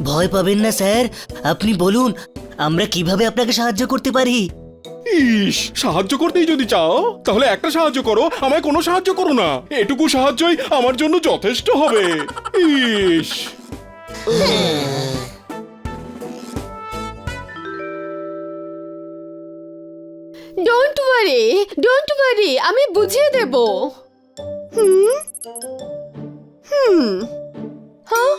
ভয় পাবেন না স্যার, আপনি বলুন আমরা কিভাবে আপনাকে সাহায্য করতে পারি। ইস, সাহায্য করতেই যদি চাও তাহলে একটা সাহায্য করো, আমায় কোনো সাহায্য করো না। এটুকু সাহায্যই আমার জন্য যথেষ্ট হবে। ইস, ডোন্ট ওয়ারি, আমি বুঝিয়ে দেব। হ্যাঁ?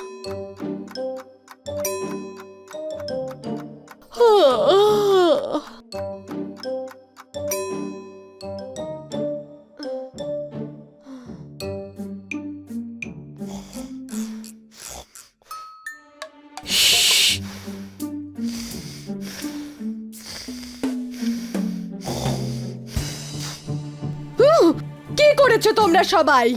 কি করেছো তোমরা সবাই?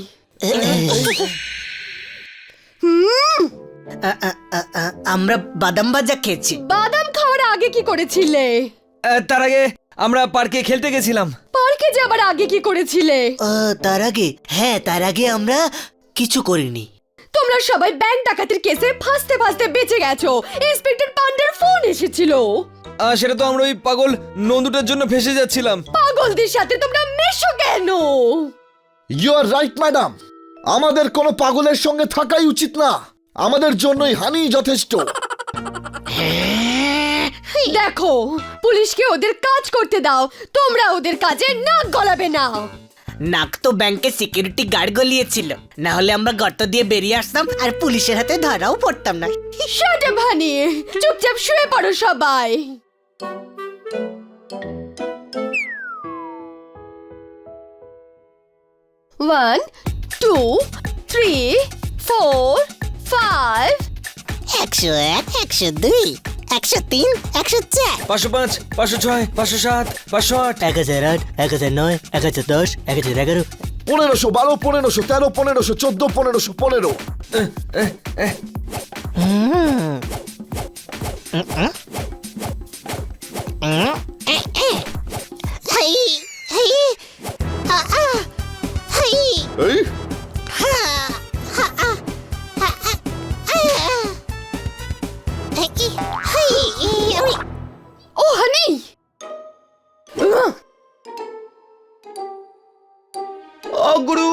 আমরা বাদাম ভাজা খেয়েছি। বাদাম খাওয়ার আগে কি করেছিলে? তার আগে আমরা পার্কে খেলতে গেছিলাম। পার্কে যাবার আগে কি করেছিলে? তার আগে, হ্যাঁ তার আগে আমরা কিছু করিনি। তোমরা সবাই ব্যাংক ডাকাতির কেসে ফাঁসতে ফাঁসতে বেঁচে গেছো। ইন্সপেক্টর পান্ডার ফোন এসেছিল। সেটা তো আমরা ওই পাগল নন্দুটার জন্য ফেসে যাচ্ছিলাম। পাগলদের সাথে তোমরা মেশো কেন? ইউ আর রাইট ম্যাডাম, আমাদের কোনো পাগলের সঙ্গে থাকাই উচিত না। আমাদের জন্যই হানি যথেষ্ট। দেখো, পুলিশকে ওদের কাজ করতে দাও, তোমরা ওদের কাজে নাক গলাবে না। নাক তো ব্যাংকের সিকিউরিটি গার্ড গলিয়েছিল, না হলে আমরা গর্ত দিয়ে বেরিয়ে আসতাম আর পুলিশের হাতে ধরাও পড়তাম না। শাট আপ হানি, চুপচাপ শুয়ে পড়ো সবাই। One, two, three, four, five. 101, 102, 103, 104, 505, 506, 507, 508, 1008, 1009, 1010, 1011। 1512, 1513, 1514, 1515। এই ও হানি, ও গুরু,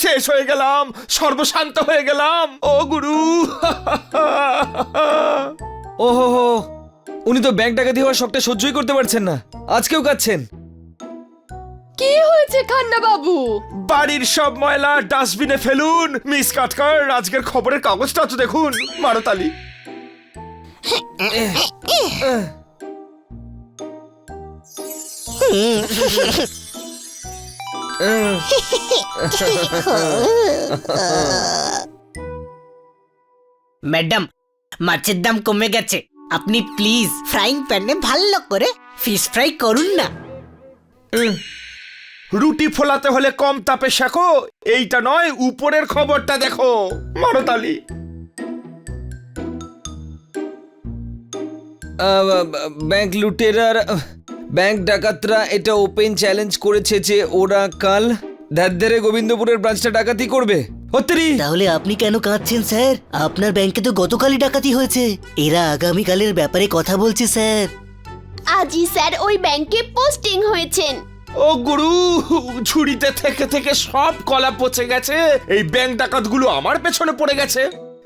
শেষ হয়ে গেলাম, সর্বশান্ত হয়ে গেলাম। ও গুরু, ওহো হো, উনি তো ব্যাংক ডাকাতি হওয়ার শখটা সহ্যই করতে পারছেন না, আজকেও কাচ্ছেন। কি হয়েছে খান্না বাবু? বাড়ির সব ময়লা ডাস্টবিনে ফেলুন। মিস কাটকার, আজকের খবরের কাগজটা তো দেখুন। মারতালি। ম্যাডাম, মাছের দাম কমে গেছে, আপনি প্লিজ ফ্রাইং প্যানে ভালো করে ফিশ ফ্রাই করুন না। রুটি ফোলাতে হলে কম তাপে শেখো, এইটা নয় উপরের খবরটা দেখো। মারতালি। ব্যাংক লুটেরার, ব্যাংক ডাকাতরা এটা ওপেন চ্যালেঞ্জ করেছে যে ওরা কাল ধারধারে গোবিন্দপুরের ব্রাঞ্চটা ডাকাতি করবে। তাহলে আপনি কেন কাঁদছেন স্যার? আপনার ব্যাংকে তো গতকালই ডাকাতি হয়েছে। এরা আগামীকালের ব্যাপারে কথা বলছে স্যার। আজই স্যার ওই ব্যাংকে পোস্টিং হয়েছেন। ও গুরু, ঝুড়িতে থেকে থেকে সব কলা পচে গেছে। এই ব্যাংক ডাকাতগুলো আমার পেছনে পড়ে গেছে।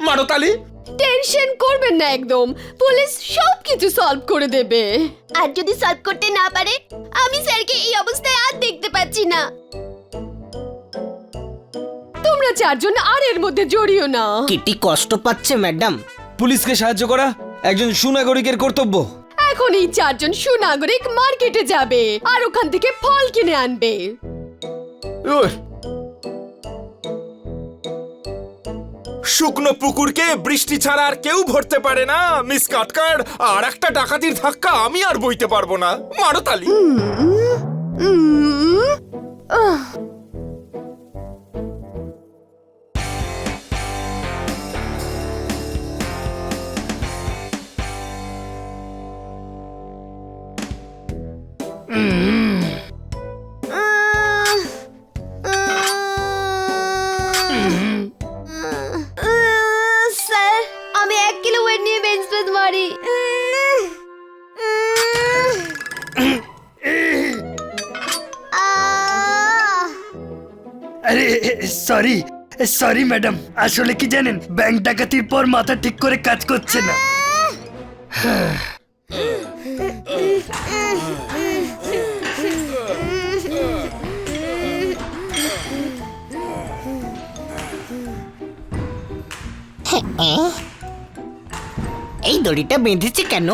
মারতালি। টেনশন করবেন না একদম, পুলিশ সবকিছু সলভ করে দেবে। আর যদি সলভ করতে না পারে, আমি স্যারকে এই অবস্থায় আর দেখতে পাচ্ছি না। তোমরা চারজন আর এর মধ্যে জড়িও না। কিটি কষ্ট পাচ্ছে ম্যাডাম। পুলিশকে সাহায্য করা একজন সুনাগরিকের কর্তব্য। এখন এই চারজন সুনাগরিক মার্কেটে যাবে আর ওখান থেকে ফল কিনে আনবে। শুকনো পুকুরকে বৃষ্টি ছাড়া আর কেউ ভরতে পারে না। মিস কাটকার, আর একটা ডাকাতির ধাক্কা আমি আর বইতে পারবো না। মারতালি। স্যার, আমি 1 কিলো আরে সরি সরি ম্যাডাম, আসলে কি জানেন, ব্যাংক ডাকাতির পর মাথা ঠিক করে কাজ করছে না। এই দড়িটা বেঁধেছে কেন?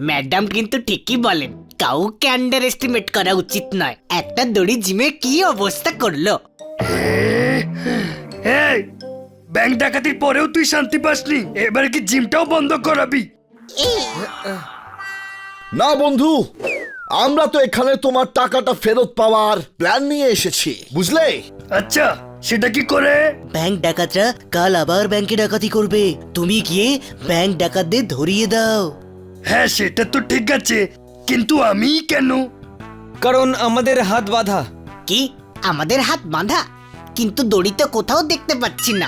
ম্যাডাম কিন্তু ঠিকই বলেন, কাউকে আন্ডার এস্টিমেট করা উচিত নয়। একটা দড়ি জিমে কি অবস্থা করলো। এই, ব্যাংক ডাকাতির পরেও তুই শান্তি পাসনি, এবার কি জিমটাও বন্ধ করাবি? না বন্ধু, আমরা তো এখানে তোমার টাকাটা ফেরত পাওয়ার প্ল্যান নিয়ে এসেছি, বুঝলে? আচ্ছা, সেটা কি করে? ব্যাংক ডাকাতরা কাল আবার ব্যাংকে ডাকাতি করবে, তুমি গিয়ে ব্যাংক ডাকাতদের ধরিয়ে দাও। হ্যাঁ, সেটা তো ঠিক আছে, কিন্তু আমি কেন? কারণ আমাদের হাত বাঁধা। কি আমাদের হাত বাঁধা? কিন্তু দড়ি তো কোথাও দেখতে পাচ্ছি না।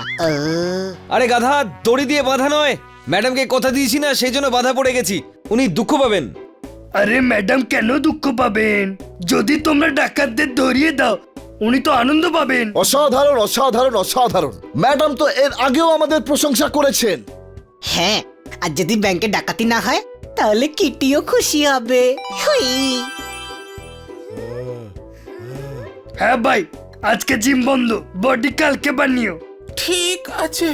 আরে গাধা, দড়ি দিয়ে বাঁধা নয়, ম্যাডামকে কথা দিয়েছি না, সেই জন্য বাধা পড়ে গেছি। উনি দুঃখ পাবেন। আরে ম্যাডাম কেন দুঃখ পাবেন? যদি তোমরা ডাকাতদের ধরিয়ে দাও, উনি তো আনন্দ পাবেন। অসাধারণ অসাধারণ অসাধারণ, ম্যাডাম তো এর আগেও আমাদের প্রশংসা করেছেন। হ্যাঁ, আর যদি ব্যাংকে ডাকাতি না হয় তাহলে কিটিও খুশি হবে। হুই। হ্যাঁ ভাই, আজকে জিম বন্ধ, বডি কালকে বানিও। ঠিক আছে।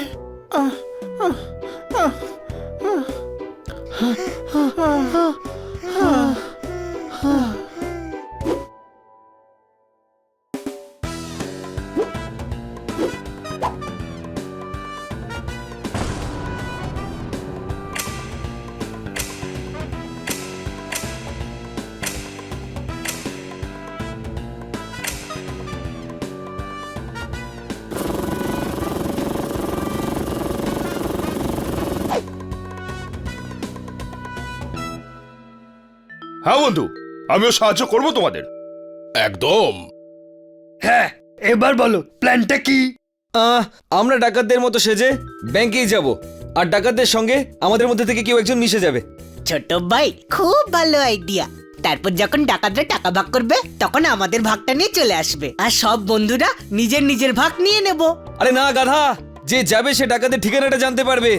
হ্যাঁ বন্ধু, আমিও সাহায্য করব তোমাদের। একদম। হ্যাঁ, এবার বলো প্ল্যানটা কি? আমরা ডাকাতদের মতো সেজে ব্যাংকেই যাব, আর ডাকাতদের সঙ্গে আমাদের মধ্যে থেকে কেউ একজন মিশে যাবে। ছোট ভাই, খুব ভালো আইডিয়া। তারপর যখন ডাকাতরা টাকা ভাগ করবে তখন আমাদের ভাগটা নিয়ে চলে আসবে, আর সব বন্ধুরা নিজের নিজের ভাগ নিয়ে নেব। আরে না গাধা, যে যাবে সে ডাকাতের ঠিকানাটা জানতে পারবে,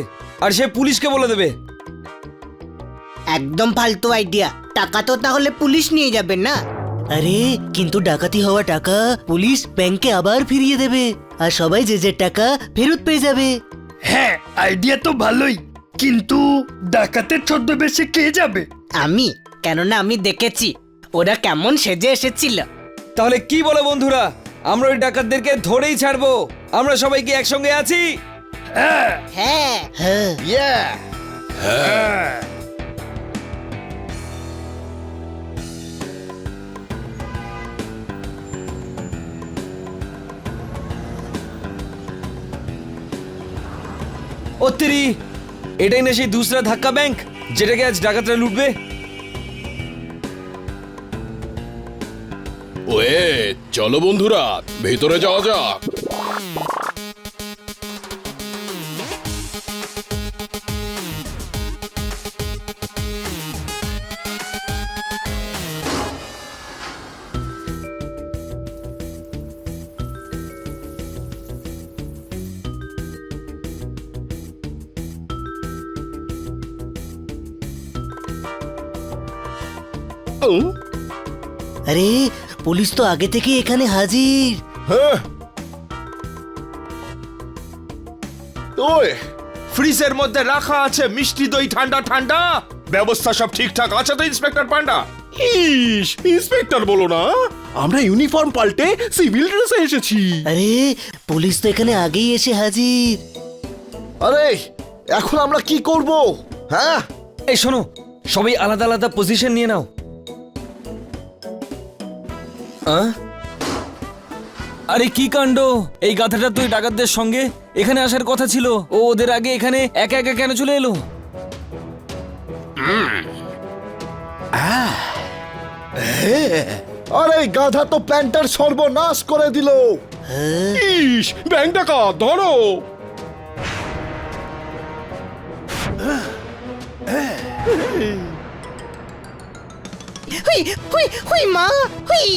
আর সে পুলিশকে বলে দেবে। একদম ফালতু আইডিয়া। টাকা তো তাহলে পুলিশ নিয়ে যাবে না? আরে কিন্তু ডাকাতি হওয়া টাকা পুলিশ ব্যাংকে আবার ফিরিয়ে দেবে, আর সবাই যে যে টাকা ফেরত পেয়ে যাবে। হ্যাঁ, আইডিয়া তো ভালোই, কিন্তু ডাকাতের ছদ্মবেশে কে যাবে? আমি, কেননা আমি দেখেছি ওরা কেমন সেজে এসেছিল। তাহলে কি বলো বন্ধুরা, আমরা ওই ডাকাতদেরকে ধরেই ছাড়বো। আমরা সবাই কি একসঙ্গে আছি? হ্যাঁ হ্যাঁ হ্যাঁ। ইয়া, হ্যাঁ। ও তেরি, এটাই না সেই দুসরা ধাক্কা ব্যাংক যেটাকে আজ ডাকাতরা লুটবে? ওয়ে, চলো বন্ধুরা, ভেতরে যাওয়া যাক। আরে পুলিশ তো আগে থেকে এখানে হাজির। হ্যাঁ। ওই ফ্রিজের মধ্যে রাখা আছে মিষ্টি দই ঠান্ডা ঠান্ডা। ব্যবস্থা সব ঠিকঠাক আছে তো ইন্সপেক্টর পান্ডা? ইস, ইন্সপেক্টর বলো না, আমরা ইউনিফর্ম পাল্টে সিভিল ড্রেসে এসেছি। আরে পুলিশ তো এখানে আগেই এসে হাজির। আরে এখন আমরা কি করব? হ্যাঁ, এই শোনো, সবাই আলাদা আলাদা পজিশন নিয়ে নাও। আরে কি কাণ্ড! এই গাধাটা তুই ডাকাতদের সঙ্গে এখানে আসার কথা ছিল, ও ওদের আগে এখানে একা একা কেন চলে এলো? আরে গাধা তো প্ল্যানটার সর্বনাশ করে দিল। ইস, ব্যাংক ডাকাত ধরো। হুই হুই হুই মা হুই।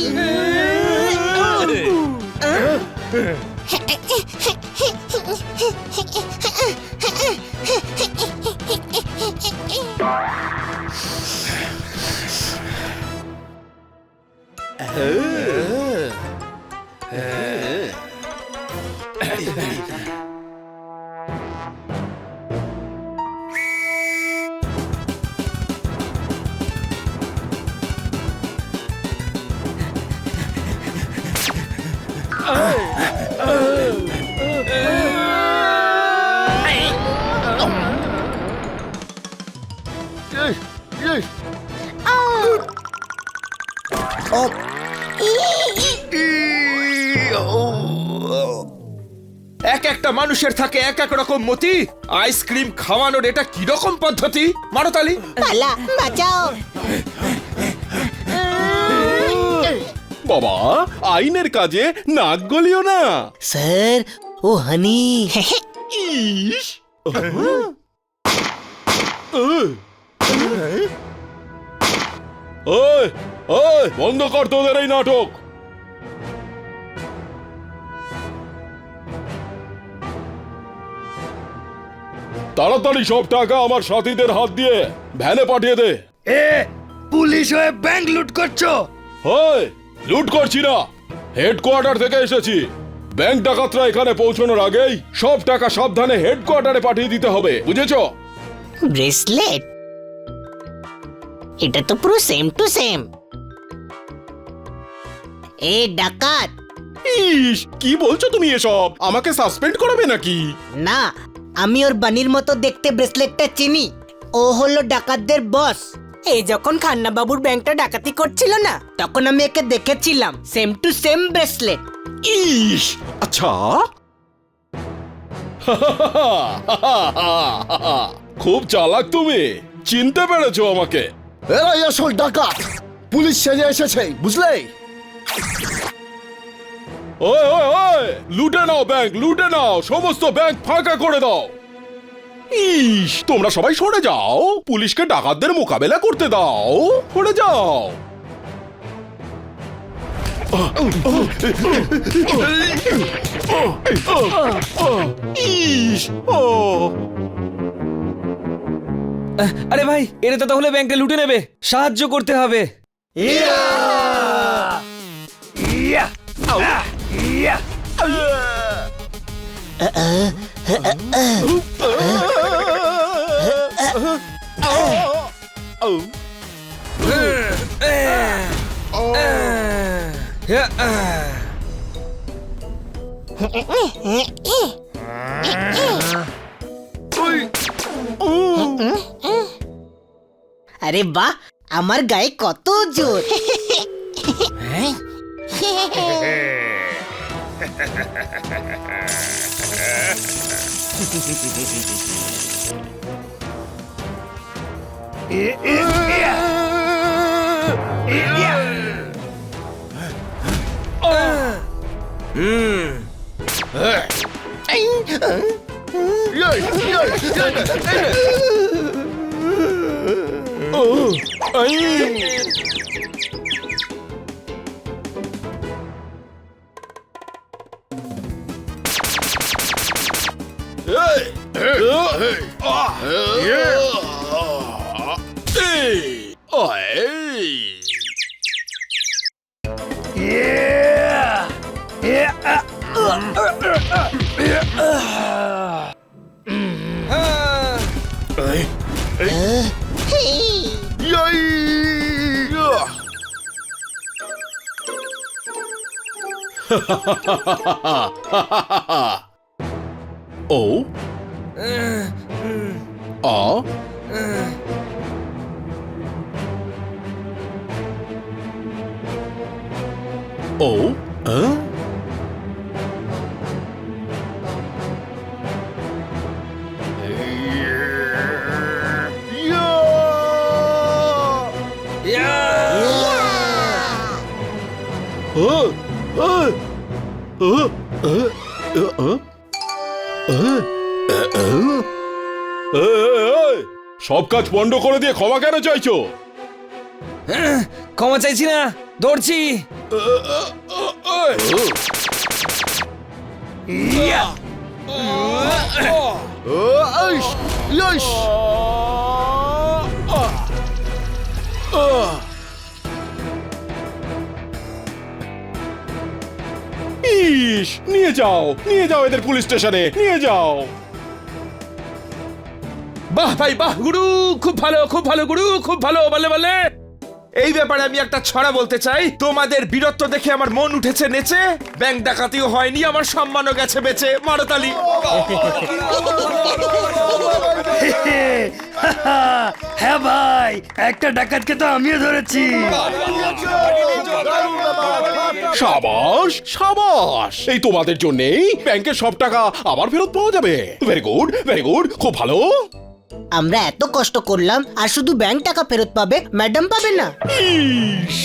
এই, এই। এক একটা মানুষের থাকে এক এক রকম মতি। আইসক্রিম খাওয়ানোর এটা কি রকম পদ্ধতি? মারো তালি। পালা বাঁচাও। বাবা, আইনের কাজে নাক গলিও না। স্যার, ও হানি। ইস, ওই ওই, বন্ধ কর তোদের এই নাটক। তাড়াতাড়ি সব টাকা আমার সাথীদের হাত দিয়ে ভ্যানে পাঠিয়ে দে। এ পুলিশ হয়ে ব্যাংক লুট করছো? হয়, লুট করছি না, হেডকোয়ার্টার থেকে এসেছি। ব্যাংক ডাকাতরা এখানে পৌঁছানোর আগেই সব টাকা সাবধানে হেডকোয়ার্টারে পাঠিয়ে দিতে হবে, বুঝেছো? ব্রেসলেট, এটা তো পুরো সেম টু সেম। এ ডাকাত! ইস, কি বলছো তুমি এসব? আমাকে সাসপেন্ড করাবে নাকি? না, আমি ওর বানির মতো দেখতে ব্রেসলেটটা চিনি। ও হলো ডাকাতদের বস। এই যখন খান্না বাবুর ব্যাংকটা ডাকাতি করছিল না, তখন আমি একে দেখেছিলাম। Same to same bracelet. ইস, আচ্ছা। খুব চালাক তুমি, চিনতে পেরেছো আমাকে। এরাই আসল ডাকাত, পুলিশ সেজে এসেছে, বুঝলে? ওই ওই ওই, লুটে নাও ব্যাংক, লুটে নাও, সমস্ত ব্যাংক ফাঁকা করে দাও। ইস, তোমরা সবাই সরে যাও, পুলিশকে ডাকাতদের মোকাবেলা করতে দাও। সরে যাও। ইস, ও আরে ভাই, এরা তো তাহলে ব্যাংকটা লুটে নেবে, সাহায্য করতে হবে। ইয়া! ইয়া! ইয়া! আরে বাহ, আমার গায়ে কত জোর! ইয়া! ইয়া! ও আ ও সব কাজ বন্ধ করে দিয়ে ক্ষমা কেন চাইছো? ক্ষমা চাইছি না, দৌড়ছি। ইস, নিয়ে যাও এদের পুলিশ স্টেশনে নিয়ে যাও। বাহ ভাই বাহ গুরু, খুব ভালো গুরু, খুব ভালো, বলে বলে। এই ব্যাপারে আমি একটা ছড়া বলতে চাই। তোমাদের বীরত্ব দেখে আমার মন উঠেছে নেচে, ব্যাংক ডাকাতিও হয়নি, আমার সম্মানও গেছে বেঁচে। মারতালি। হ্যাঁ ভাই, একটা ডাকাতকে তো আমিও ধরেছি। সাবাস সাবাস, এই তোমাদের জন্যই ব্যাংকের সব টাকা আবার ফেরত পাওয়া যাবে। ভেরি গুড, খুব ভালো। আমরা এত কষ্ট করলাম আর শুধু ব্যাংক টাকা ফেরত পাবে, ম্যাডাম পাবে না। ইস